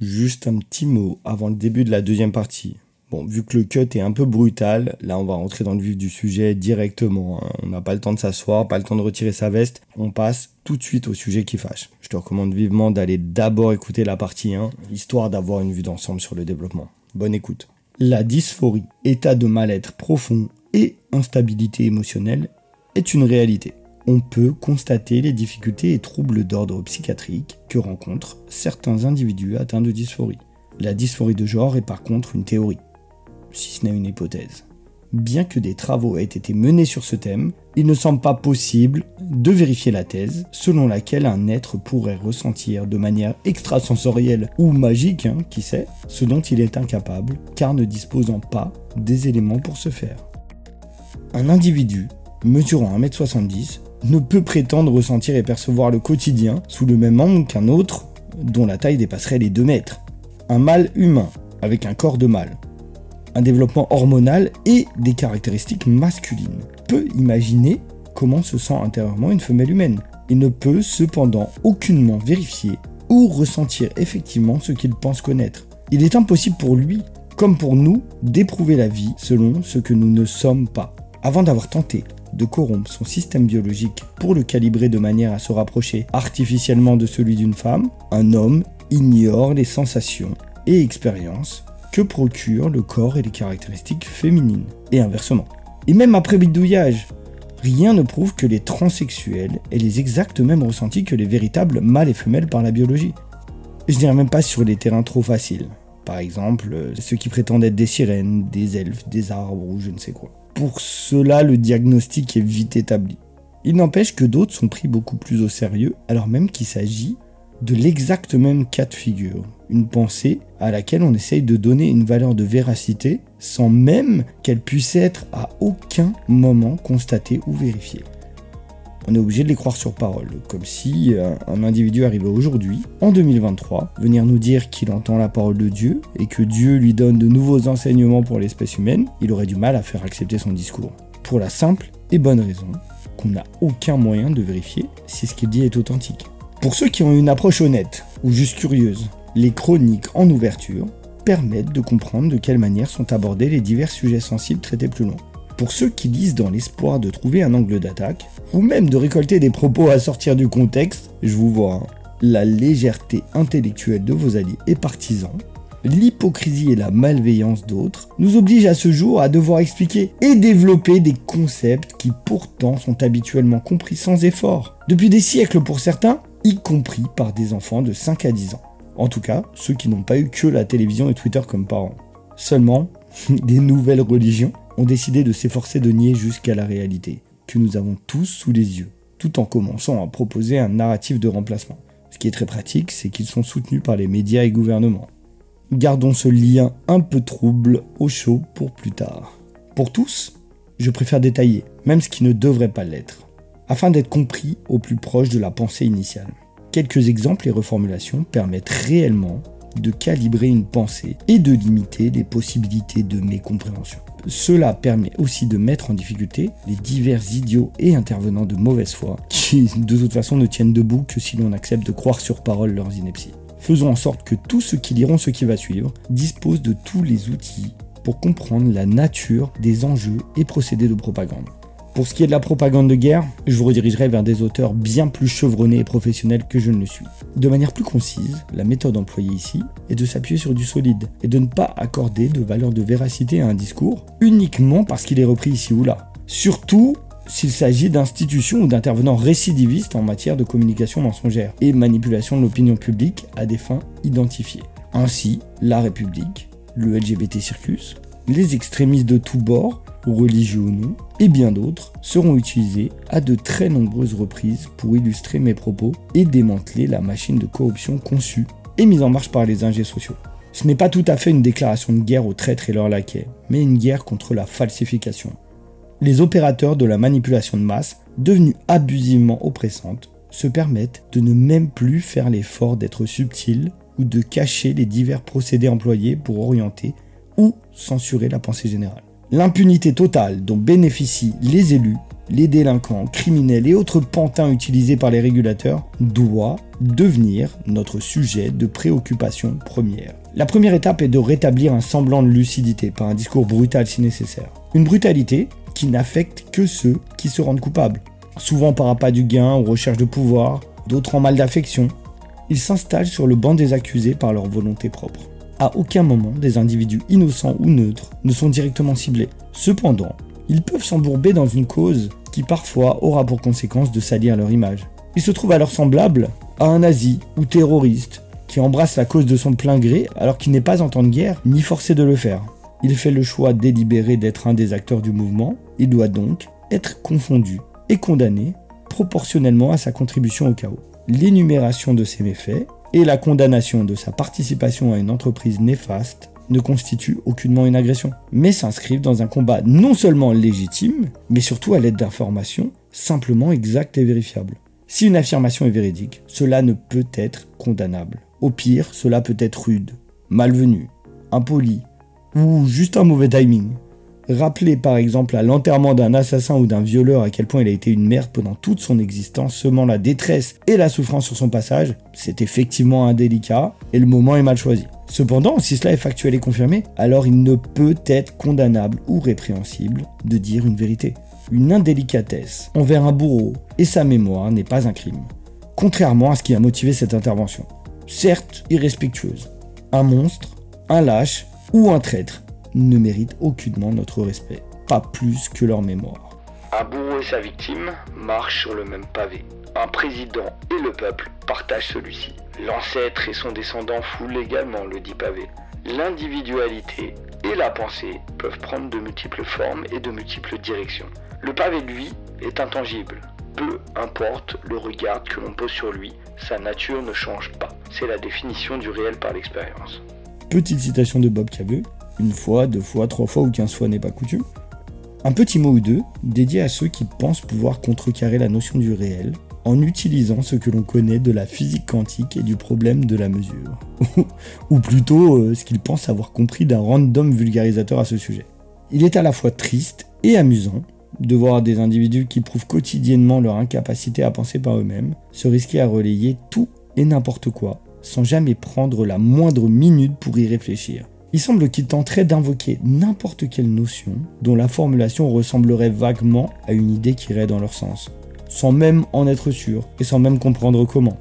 Juste un petit mot avant le début de la deuxième partie. Bon, vu que le cut est un peu brutal, là on va rentrer dans le vif du sujet directement. On n'a pas le temps de s'asseoir, pas le temps de retirer sa veste. On passe tout de suite au sujet qui fâche. Je te recommande vivement d'aller d'abord écouter la partie 1, histoire d'avoir une vue d'ensemble sur le développement. Bonne écoute. La dysphorie, état de mal-être profond et instabilité émotionnelle, est une réalité. On peut constater les difficultés et troubles d'ordre psychiatrique que rencontrent certains individus atteints de dysphorie. La dysphorie de genre est par contre une théorie, si ce n'est une hypothèse. Bien que des travaux aient été menés sur ce thème, il ne semble pas possible de vérifier la thèse selon laquelle un être pourrait ressentir de manière extrasensorielle ou magique, qui sait, ce dont il est incapable, car ne disposant pas des éléments pour ce faire. Un individu mesurant 1m70 ne peut prétendre ressentir et percevoir le quotidien sous le même angle qu'un autre dont la taille dépasserait les 2 mètres. Un mâle humain avec un corps de mâle, un développement hormonal et des caractéristiques masculines peut imaginer comment se sent intérieurement une femelle humaine. Il ne peut cependant aucunement vérifier ou ressentir effectivement ce qu'il pense connaître. Il est impossible pour lui, comme pour nous, d'éprouver la vie selon ce que nous ne sommes pas. Avant d'avoir tenté de corrompre son système biologique pour le calibrer de manière à se rapprocher artificiellement de celui d'une femme, un homme ignore les sensations et expériences que procurent le corps et les caractéristiques féminines, et inversement. Et même après bidouillage, rien ne prouve que les transsexuels aient les exacts mêmes ressentis que les véritables mâles et femelles par la biologie. Je dirais même pas sur les terrains trop faciles. Par exemple, ceux qui prétendent être des sirènes, des elfes, des arbres ou je ne sais quoi. Pour cela, le diagnostic est vite établi. Il n'empêche que d'autres sont pris beaucoup plus au sérieux, alors même qu'il s'agit de l'exact même cas de figure. Une pensée à laquelle on essaye de donner une valeur de véracité sans même qu'elle puisse être à aucun moment constatée ou vérifiée. On est obligé de les croire sur parole, comme si un individu arrivait aujourd'hui, en 2023, venir nous dire qu'il entend la parole de Dieu et que Dieu lui donne de nouveaux enseignements pour l'espèce humaine, il aurait du mal à faire accepter son discours. Pour la simple et bonne raison qu'on n'a aucun moyen de vérifier si ce qu'il dit est authentique. Pour ceux qui ont une approche honnête ou juste curieuse, les chroniques en ouverture permettent de comprendre de quelle manière sont abordés les divers sujets sensibles traités plus loin. Pour ceux qui lisent dans l'espoir de trouver un angle d'attaque, ou même de récolter des propos à sortir du contexte, je vous vois, la légèreté intellectuelle de vos alliés et partisans, l'hypocrisie et la malveillance d'autres, nous obligent à ce jour à devoir expliquer et développer des concepts qui pourtant sont habituellement compris sans effort, depuis des siècles pour certains, y compris par des enfants de 5 à 10 ans. En tout cas, ceux qui n'ont pas eu que la télévision et Twitter comme parents. Seulement, des nouvelles religions ont décidé de s'efforcer de nier jusqu'à la réalité, que nous avons tous sous les yeux, tout en commençant à proposer un narratif de remplacement. Ce qui est très pratique, c'est qu'ils sont soutenus par les médias et gouvernements. Gardons ce lien un peu trouble au chaud pour plus tard. Pour tous, je préfère détailler, même ce qui ne devrait pas l'être, afin d'être compris au plus proche de la pensée initiale. Quelques exemples et reformulations permettent réellement de calibrer une pensée et de limiter les possibilités de mécompréhension. Cela permet aussi de mettre en difficulté les divers idiots et intervenants de mauvaise foi qui, de toute façon, ne tiennent debout que si l'on accepte de croire sur parole leurs inepties. Faisons en sorte que tous ceux qui liront ce qui va suivre disposent de tous les outils pour comprendre la nature des enjeux et procédés de propagande. Pour ce qui est de la propagande de guerre, je vous redirigerai vers des auteurs bien plus chevronnés et professionnels que je ne le suis. De manière plus concise, la méthode employée ici est de s'appuyer sur du solide et de ne pas accorder de valeur de véracité à un discours uniquement parce qu'il est repris ici ou là. Surtout s'il s'agit d'institutions ou d'intervenants récidivistes en matière de communication mensongère et manipulation de l'opinion publique à des fins identifiées. Ainsi, la République, le LGBT circus, les extrémistes de tous bords, religieux ou non, et bien d'autres, seront utilisés à de très nombreuses reprises pour illustrer mes propos et démanteler la machine de corruption conçue et mise en marche par les ingés sociaux. Ce n'est pas tout à fait une déclaration de guerre aux traîtres et leurs laquais, mais une guerre contre la falsification. Les opérateurs de la manipulation de masse, devenus abusivement oppressantes, se permettent de ne même plus faire l'effort d'être subtils ou de cacher les divers procédés employés pour orienter ou censurer la pensée générale. L'impunité totale dont bénéficient les élus, les délinquants, criminels et autres pantins utilisés par les régulateurs doit devenir notre sujet de préoccupation première. La première étape est de rétablir un semblant de lucidité par un discours brutal si nécessaire. Une brutalité qui n'affecte que ceux qui se rendent coupables, souvent par appât du gain ou recherche de pouvoir, d'autres en mal d'affection. Ils s'installent sur le banc des accusés par leur volonté propre. À aucun moment, des individus innocents ou neutres ne sont directement ciblés. Cependant, ils peuvent s'embourber dans une cause qui parfois aura pour conséquence de salir leur image. Ils se trouvent alors semblables à un nazi ou terroriste qui embrasse la cause de son plein gré alors qu'il n'est pas en temps de guerre ni forcé de le faire. Il fait le choix délibéré d'être un des acteurs du mouvement, il doit donc être confondu et condamné proportionnellement à sa contribution au chaos. L'énumération de ses méfaits et la condamnation de sa participation à une entreprise néfaste ne constituent aucunement une agression, mais s'inscrivent dans un combat non seulement légitime, mais surtout à l'aide d'informations simplement exactes et vérifiables. Si une affirmation est véridique, cela ne peut être condamnable. Au pire, cela peut être rude, malvenu, impoli, ou juste un mauvais timing. Rappeler par exemple à l'enterrement d'un assassin ou d'un violeur à quel point il a été une merde pendant toute son existence, semant la détresse et la souffrance sur son passage, c'est effectivement indélicat et le moment est mal choisi. Cependant, si cela est factuel et confirmé, alors il ne peut être condamnable ou répréhensible de dire une vérité. Une indélicatesse envers un bourreau et sa mémoire n'est pas un crime, contrairement à ce qui a motivé cette intervention. Certes irrespectueuse, un monstre, un lâche ou un traître ne méritent aucunement notre respect, pas plus que leur mémoire. Un bourreau et sa victime marchent sur le même pavé. Un président et le peuple partagent celui-ci. L'ancêtre et son descendant foulent également le dit pavé. L'individualité et la pensée peuvent prendre de multiples formes et de multiples directions. Le pavé, lui, est intangible. Peu importe le regard que l'on pose sur lui, sa nature ne change pas. C'est la définition du réel par l'expérience. Petite citation de Bob Caveux, une fois, 2 fois, 3 fois ou 15 fois n'est pas coutume. Un petit mot ou deux dédié à ceux qui pensent pouvoir contrecarrer la notion du réel en utilisant ce que l'on connaît de la physique quantique et du problème de la mesure. Ou plutôt ce qu'ils pensent avoir compris d'un random vulgarisateur à ce sujet. Il est à la fois triste et amusant de voir des individus qui prouvent quotidiennement leur incapacité à penser par eux-mêmes se risquer à relayer tout et n'importe quoi sans jamais prendre la moindre minute pour y réfléchir. Il semble qu'ils tenteraient d'invoquer n'importe quelle notion dont la formulation ressemblerait vaguement à une idée qui irait dans leur sens, sans même en être sûr et sans même comprendre comment.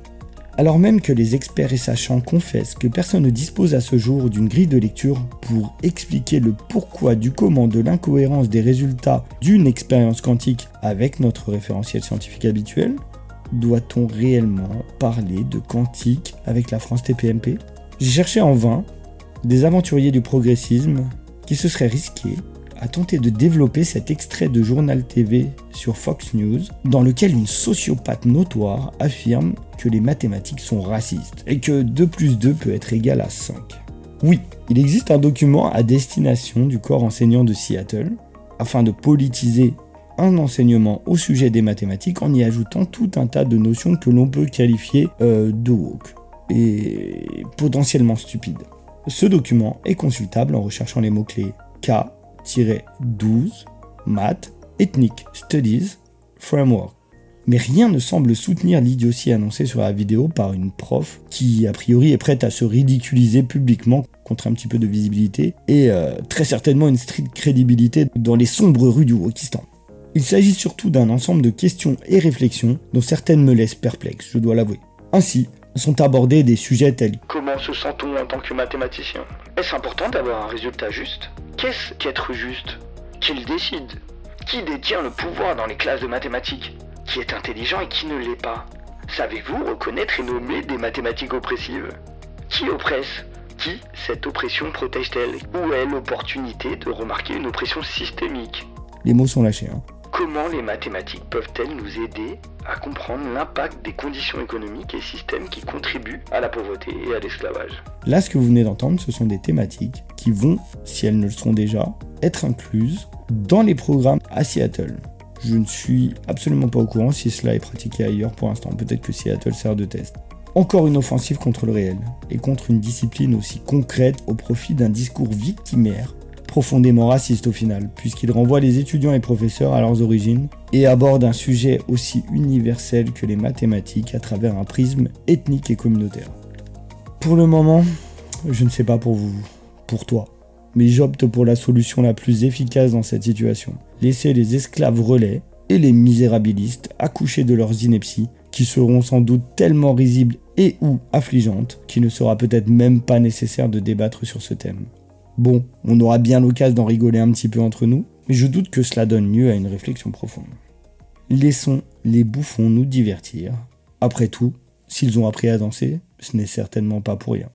Alors même que les experts et sachants confessent que personne ne dispose à ce jour d'une grille de lecture pour expliquer le pourquoi du comment de l'incohérence des résultats d'une expérience quantique avec notre référentiel scientifique habituel, doit-on réellement parler de quantique avec la France TPMP ? J'ai cherché en vain des aventuriers du progressisme qui se seraient risqués à tenter de développer cet extrait de journal TV sur Fox News dans lequel une sociopathe notoire affirme que les mathématiques sont racistes et que 2 plus 2 peut être égal à 5. Oui, il existe un document à destination du corps enseignant de Seattle afin de politiser un enseignement au sujet des mathématiques en y ajoutant tout un tas de notions que l'on peut qualifier de woke et potentiellement stupides. Ce document est consultable en recherchant les mots-clés K-12, Math, Ethnic Studies, Framework. Mais rien ne semble soutenir l'idiotie annoncée sur la vidéo par une prof qui, a priori, est prête à se ridiculiser publiquement contre un petit peu de visibilité et très certainement une stricte crédibilité dans les sombres rues du Wokistan. Il s'agit surtout d'un ensemble de questions et réflexions dont certaines me laissent perplexe, je dois l'avouer. Ainsi, sont abordés des sujets tels: comment se sent-on en tant que mathématicien? Est-ce important d'avoir un résultat juste? Qu'est-ce qu'être juste? Qui le décide? Qui détient le pouvoir dans les classes de mathématiques? Qui est intelligent et qui ne l'est pas? Savez-vous reconnaître et nommer des mathématiques oppressives? Qui oppresse? Qui cette oppression protège-t-elle? Où est l'opportunité de remarquer une oppression systémique? Les mots sont lâchés, Comment les mathématiques peuvent-elles nous aider à comprendre l'impact des conditions économiques et systèmes qui contribuent à la pauvreté et à l'esclavage? Là, ce que vous venez d'entendre, ce sont des thématiques qui vont, si elles ne le sont déjà, être incluses dans les programmes à Seattle. Je ne suis absolument pas au courant si cela est pratiqué ailleurs pour l'instant. Peut-être que Seattle sert de test. Encore une offensive contre le réel et contre une discipline aussi concrète au profit d'un discours victimaire profondément raciste au final, puisqu'il renvoie les étudiants et professeurs à leurs origines et aborde un sujet aussi universel que les mathématiques à travers un prisme ethnique et communautaire. Pour le moment, je ne sais pas pour vous, pour toi, mais j'opte pour la solution la plus efficace dans cette situation. Laisser les esclaves relais et les misérabilistes accoucher de leurs inepties, qui seront sans doute tellement risibles et ou affligeantes qu'il ne sera peut-être même pas nécessaire de débattre sur ce thème. Bon, on aura bien l'occasion d'en rigoler un petit peu entre nous, mais je doute que cela donne lieu à une réflexion profonde. Laissons les bouffons nous divertir. Après tout, s'ils ont appris à danser, ce n'est certainement pas pour rien.